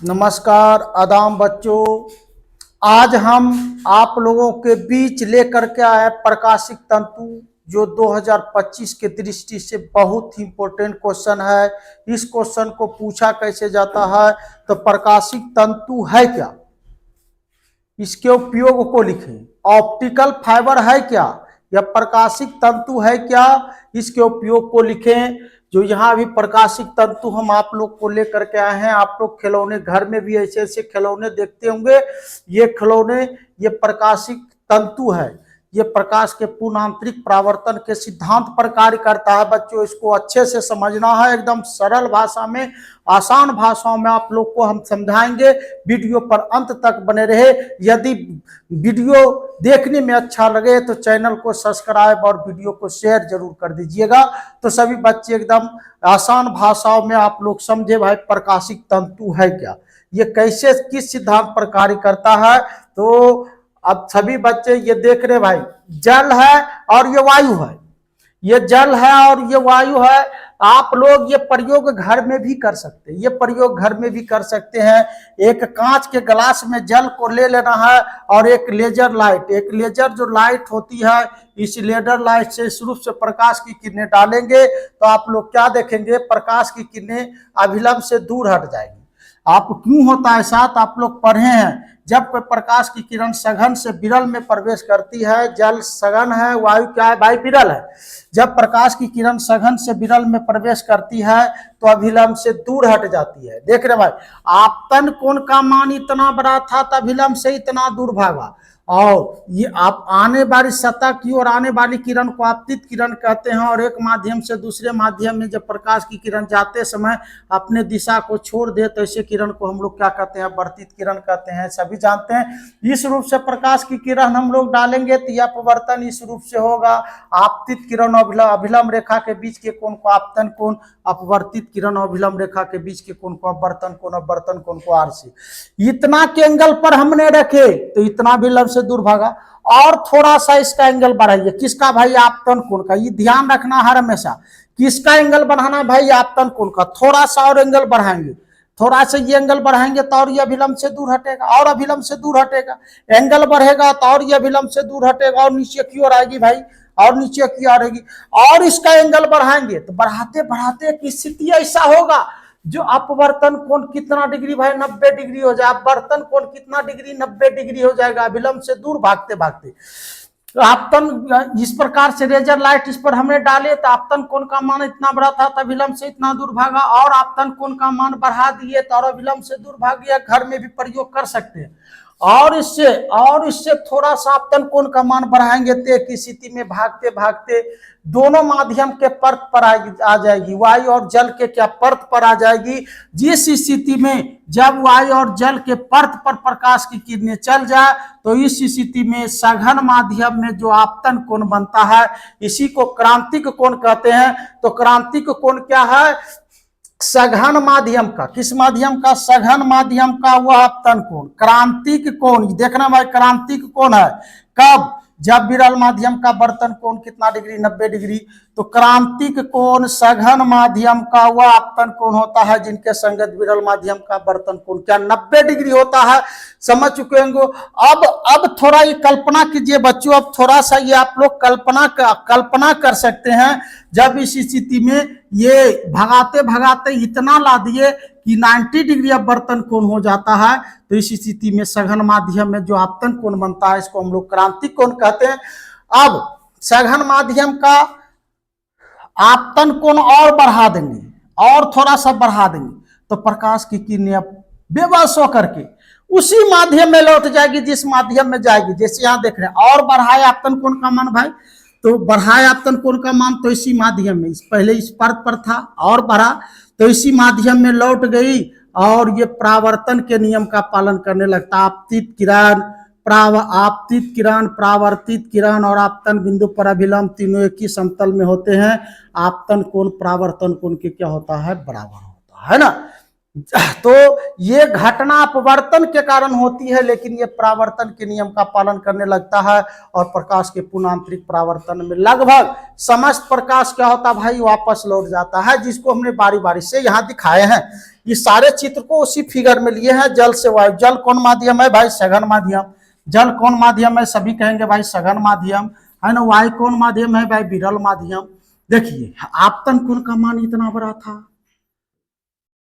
नमस्कार आदाम बच्चों। आज हम आप लोगों के बीच लेकर के आए प्रकाशिक तंतु जो 2025 के दृष्टि से बहुत ही इंपॉर्टेंट क्वेश्चन है। इस क्वेश्चन को पूछा कैसे जाता है तो प्रकाशिक तंतु है क्या, इसके उपयोग को लिखें। ऑप्टिकल फाइबर है क्या या प्रकाशिक तंतु है क्या, इसके उपयोग को लिखें। जो यहाँ भी प्रकाशिक तंतु हम आप लोग को लेकर के आए हैं। आप लोग खिलौने घर में भी ऐसे ऐसे खिलौने देखते होंगे। ये खिलौने ये प्रकाशिक तंतु है। ये प्रकाश के पूर्ण आंतरिक परावर्तन के सिद्धांत पर कार्य करता है। बच्चों इसको अच्छे से समझना है, एकदम सरल भाषा में, आसान भाषाओं में आप लोग को हम समझाएंगे। वीडियो पर अंत तक बने रहे। यदि वीडियो देखने में अच्छा लगे तो चैनल को सब्सक्राइब और वीडियो को शेयर जरूर कर दीजिएगा। तो सभी बच्चे एकदम आसान भाषाओं में आप लोग समझे भाई प्रकाशिक तंतु है क्या, ये कैसे किस सिद्धांत पर कार्य करता है। तो अब सभी बच्चे ये देख रहे भाई, जल है और ये वायु है। ये जल है और ये वायु है। आप लोग ये प्रयोग घर में भी कर सकते हैं। ये प्रयोग घर में भी कर सकते हैं। एक कांच के गिलास में जल को ले लेना है और एक लेजर लाइट, एक लेजर जो लाइट होती है, इस लेजर लाइट से इस रूप से प्रकाश की किरणें डालेंगे तो आप लोग क्या देखेंगे, प्रकाश की किरणें अभिलंब से दूर हट जाएंगी। आप क्यों होता है साथ आप लोग पढ़े हैं, जब कोई प्रकाश की किरण सघन से विरल में प्रवेश करती है, जल सघन है, वायु क्या है भाई, विरल है। जब प्रकाश की किरण सघन से विरल में प्रवेश करती है तो अभिलंब से दूर हट जाती है। देख रहे भाई, आपतन कोण का मान इतना बड़ा था तो अभिलंब से इतना दूर भागा। और ये आप आने वाली सतह की ओर आने वाली किरण को आपतित किरण कहते हैं। और एक माध्यम से दूसरे माध्यम में जब प्रकाश की किरण जाते समय अपने दिशा को छोड़ दे तो ऐसे किरण को हम लोग क्या कहते हैं, वर्तित किरण कहते हैं। सभी जानते हैं इस रूप से प्रकाश की किरण हम लोग डालेंगे तो यह अपवर्तन इस रूप से होगा। आपतित किरण और अभिलंब रेखा के बीच के कोण को आपतन कोण, अपवर्तित किरण और अभिलंब रेखा के बीच के कोण को अपवर्तन कोण, अपवर्तन कोण को आर से। इतना के एंगल पर हमने रखे तो इतना अभिलंब से दूर भागा। और थोड़ा सा इसका एंगल बढ़ाइए, किसका भाई, आपतन कोण का। ये ध्यान रखना हर हमेशा, किसका एंगल बढ़ाना है भाई, आपतन कोण का। थोड़ा सा और एंगल बढ़ाएंगे, थोड़ा सा ये एंगल बढ़ाएंगे तो और ये अभिलंब से दूर हटेगा, और अभिलंब से दूर हटेगा। एंगल बढ़ेगा तो और ये अभिलंब से दूर हटेगा और नीचे की ओर आएगी भाई, और नीचे की ओर आएगी। और इसका एंगल बढ़ाएंगे तो बढ़ाते बढ़ाते एक स्थिति ऐसा होगा जो अपवर्तन कोण कितना डिग्री भाई, 90 डिग्री हो जाए। अपवर्तन कोण कितना डिग्री, 90 डिग्री हो जाएगा अभिलंब से दूर भागते भागते। तो आपतन इस प्रकार से लेजर लाइट इस पर हमने डाले तो आपतन कोण का मान इतना बड़ा था तो अभिलंब से इतना दूर भागा। और आपतन कोण का मान बढ़ा दिए तो और अभिलंब से दूर भाग गया। घर में भी प्रयोग कर सकते हैं। और इससे थोड़ा सा आपतन कोण का मान बढ़ाएंगे तो एक स्थिति में भागते भागते दोनों माध्यम के परत पर आ जाएगी। वायु और जल के क्या परत पर आ जाएगी। जिस स्थिति में जब वायु और जल के परत पर प्रकाश की किरणें चल जाए तो इस स्थिति में सघन माध्यम में जो आपतन कोण बनता है इसी को क्रांतिक कोण कहते हैं। तो क्रांतिक कोण क्या है, सघन माध्यम का, किस माध्यम का, सघन माध्यम का वह आपतन कोण। क्रांतिक कोण देखना भाई, क्रांतिक कोण है कब, जब विरल माध्यम का वर्तन कोण कितना डिग्री, 90 डिग्री। तो क्रांतिक कोण सघन माध्यम का वह आपतन कोण होता है जिनके संगत विरल माध्यम का वर्तन कोण क्या 90 डिग्री होता है। समझ चुके होंगे। अब थोड़ा ये कल्पना कीजिए बच्चों, अब थोड़ा सा ये आप लोग कल्पना कर सकते हैं। जब इस स्थिति में ये भगाते भगाते इतना ला दिए कि 90 डिग्री अपवर्तन कोण हो जाता है तो इस स्थिति में सघन माध्यम में जो आपतन कोण बनता है इसको हम लोग क्रांतिक कोण कहते हैं। अब सघन माध्यम का आपतन कोण और बढ़ा देंगे, और थोड़ा सा बढ़ा देंगे तो प्रकाश की किरणें अब बेबस होकर के उसी माध्यम में लौट जाएगी जिस माध्यम में जाएगी। जैसे यहाँ देख रहे हैं, और बढ़ाए आपतन कोण का मान भाई, तो बढ़ाए आपतन कोण का मान तो इसी माध्यम में, पहले इस परत पर था और बढ़ा तो इसी माध्यम में लौट गई और ये परावर्तन के नियम का पालन करने लगता। आपतित किरण, आपतित किरण, परावर्तित किरण और आपतन बिंदु पर अभिलंब तीनों एक ही समतल में होते हैं। आपतन कोण परावर्तन कोण के क्या होता है, बराबर होता है ना। तो ये घटना अपवर्तन के कारण होती है लेकिन ये परावर्तन के नियम का पालन करने लगता है और प्रकाश के पूर्ण आंतरिक परावर्तन में लगभग समस्त प्रकाश क्या होता है भाई, वापस लौट जाता है, जिसको हमने बारी बारी से यहाँ दिखाए हैं। ये सारे चित्र को उसी फिगर में लिए हैं। जल से वायु, जल कौन माध्यम है भाई? सघन माध्यम। जल कौन माध्यम है? सभी कहेंगे भाई सघन माध्यम है ना। वायु कौन माध्यम है भाई? विरल माध्यम। देखिए आपतन कोण का मान इतना बड़ा था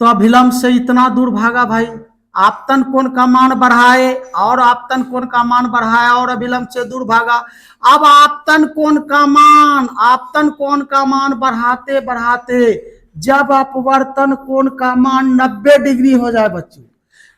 तो अभिलंब से इतना दूर भागा भाई, आपतन कोण का मान बढ़ाए और आपतन कोण का मान बढ़ाया और अभिलंब से दूर भागा। अब आपतन कोण का मान बढ़ाते बढ़ाते जब अपवर्तन कोण का मान 90 डिग्री हो जाए बच्चों,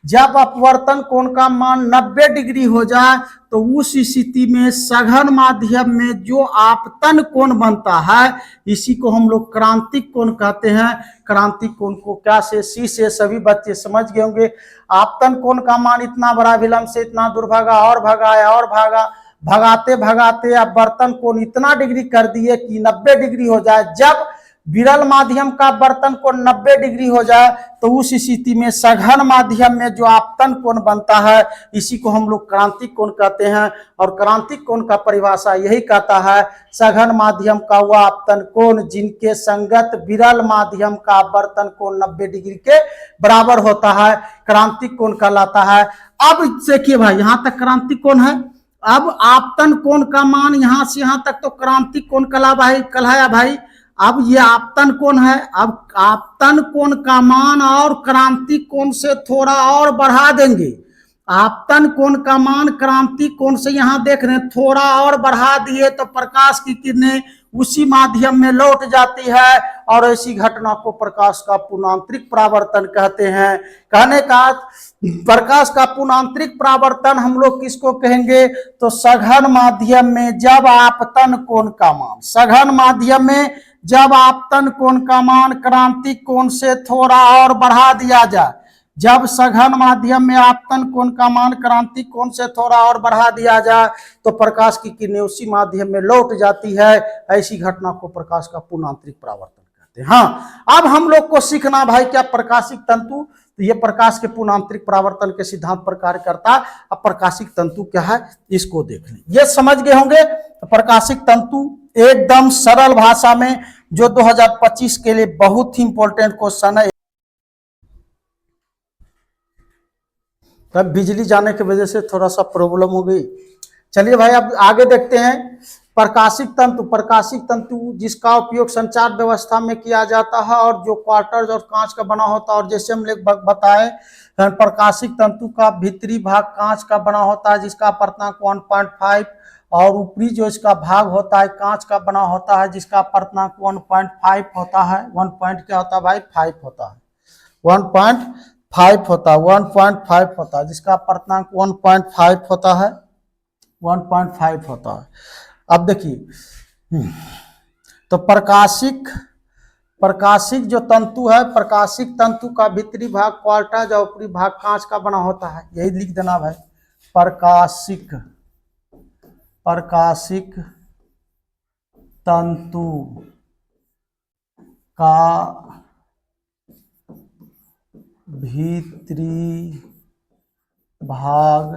जब अपवर्तन कोण का मान 90 डिग्री हो जाए तो उस स्थिति में सघन माध्यम में जो आपतन कोण बनता है इसी को हम लोग क्रांतिक कोण कहते हैं। क्रांतिक कोण को क्या से? सी से सभी बच्चे समझ गए होंगे। आपतन कोण का मान इतना बड़ा, विलंब से इतना दूर भागा और भगाया और भागा, भगाते भगाते अपवर्तन कोण इतना डिग्री कर दिए कि 90 डिग्री हो जाए। जब विरल माध्यम का वर्तन कोण 90 डिग्री हो जाए तो उस स्थिति में सघन माध्यम में जो आपतन कोण बनता है इसी को हम लोग क्रांतिक कोण कहते हैं। और क्रांतिक कोण का परिभाषा यही कहता है, सघन माध्यम का वह आपतन कोण जिनके संगत विरल माध्यम का वर्तन कोण 90 डिग्री के बराबर होता है क्रांतिक कोण कहलाता है। अब देखिए भाई यहां तक क्रांतिक कोण है। अब आपतन कोण का मान यहां से यहां तक तो क्रांतिक कोण कहलाया भाई। अब ये आपतन कोण है। अब आपतन कोण का मान और क्रांतिक कोण से थोड़ा और बढ़ा देंगे। आपतन कोण का मान क्रांतिक कोण से यहां देख रहे हैं थोड़ा और बढ़ा दिए तो प्रकाश की किरणें उसी माध्यम में लौट जाती है और ऐसी घटना को प्रकाश का पूर्णांतरिक परावर्तन कहते हैं। कहने का प्रकाश का पूर्णांतरिक परावर्तन हम लोग किसको कहेंगे? तो सघन माध्यम में जब आपतन कोण का मान, सघन माध्यम में जब आपतन कोण का मान क्रांतिक कोण से थोड़ा और बढ़ा दिया जाए, जब सघन माध्यम में आपतन कोण का मान क्रांतिक कोण से थोड़ा और बढ़ा दिया जाए तो प्रकाश की किरणें उसी माध्यम में लौट जाती है। ऐसी घटना को प्रकाश का पूर्णांतरिक परावर्तन कहते हैं। हाँ, अब हम लोग को सीखना भाई क्या प्रकाशिक तंतु, तो ये प्रकाश के पूर्णांतरिक परावर्तन के सिद्धांत पर कार्य करता है। अब प्रकाशिक तंतु क्या है इसको देख लें। ये समझ गए होंगे प्रकाशिक तंतु एकदम सरल भाषा में, जो 2025 के लिए बहुत ही इंपॉर्टेंट क्वेश्चन है। तब बिजली जाने की वजह से थोड़ा सा प्रॉब्लम हो गई। चलिए भाई अब आगे देखते हैं प्रकाशिक तंतु। प्रकाशिक तंतु जिसका उपयोग संचार व्यवस्था में किया जाता है और जो क्वार्टर्स और कांच का बना होता है। और जैसे हम लोग बताए प्रकाशिक तंतु का भीतरी भाग कांच का बना होता है जिसका अपर्तनांक 1.5 और ऊपरी जो इसका भाग होता है कांच का बना होता है जिसका अपर्तनांक 1.5 होता है। 1 पॉइंट क्या होता है भाई? 5 होता है। 1.5 होता है, 1.5 होता है जिसका अपर्तनांक 1.5 होता है, 1.5 होता है। अब देखिए तो प्रकाशिक जो तंतु है, प्रकाशिक तंतु का भीतरी भाग क्वार्टर्स और ऊपरी भाग कांच का बना होता है। यही लिख देना भाई, प्रकाशिक तंतु का भीतरी भाग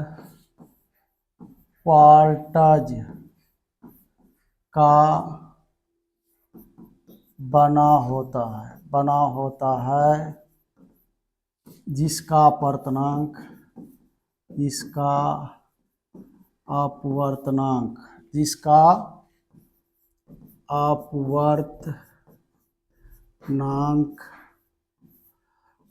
क्वार्टर्स का बना होता है जिसका अपवर्तनांक अपवर्तनांक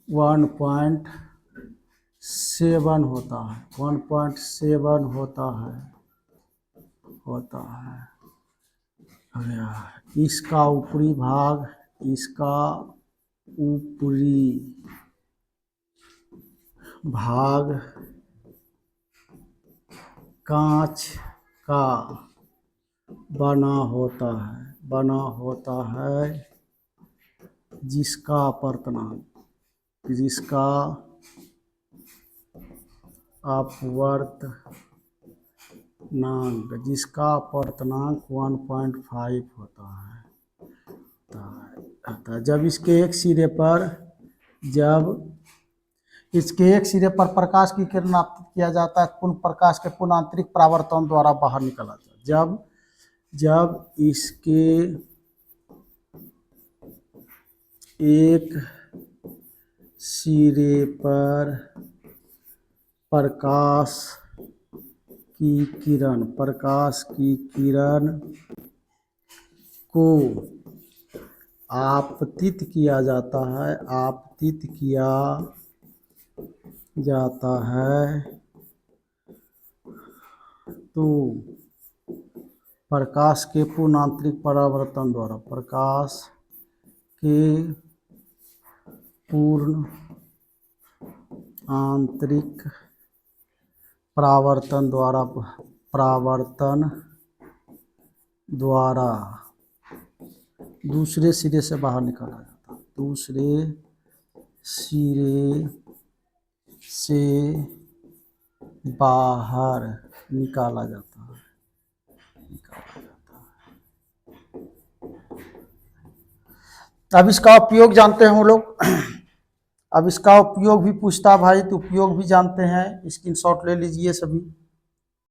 1.7 होता है, 1.7 होता है। इसका ऊपरी भाग कांच का बना होता है जिसका अपवर्तनांक 1.5 होता है। जब इसके एक सिरे पर प्रकाश की किरण आपतित किया जाता है पूर्ण प्रकाश के पूर्णांतरिक परावर्तन द्वारा बाहर निकल आता है। जब इसके एक सिरे पर प्रकाश की किरण को आपतित किया जाता है तो प्रकाश के पूर्ण आंतरिक परावर्तन द्वारा दूसरे सिरे से बाहर निकाला जाता है। अब इसका उपयोग जानते हैं हम लोग। अब इसका उपयोग भी पूछता भाई, तो उपयोग भी जानते हैं, स्क्रीनशॉट ले लीजिए सभी।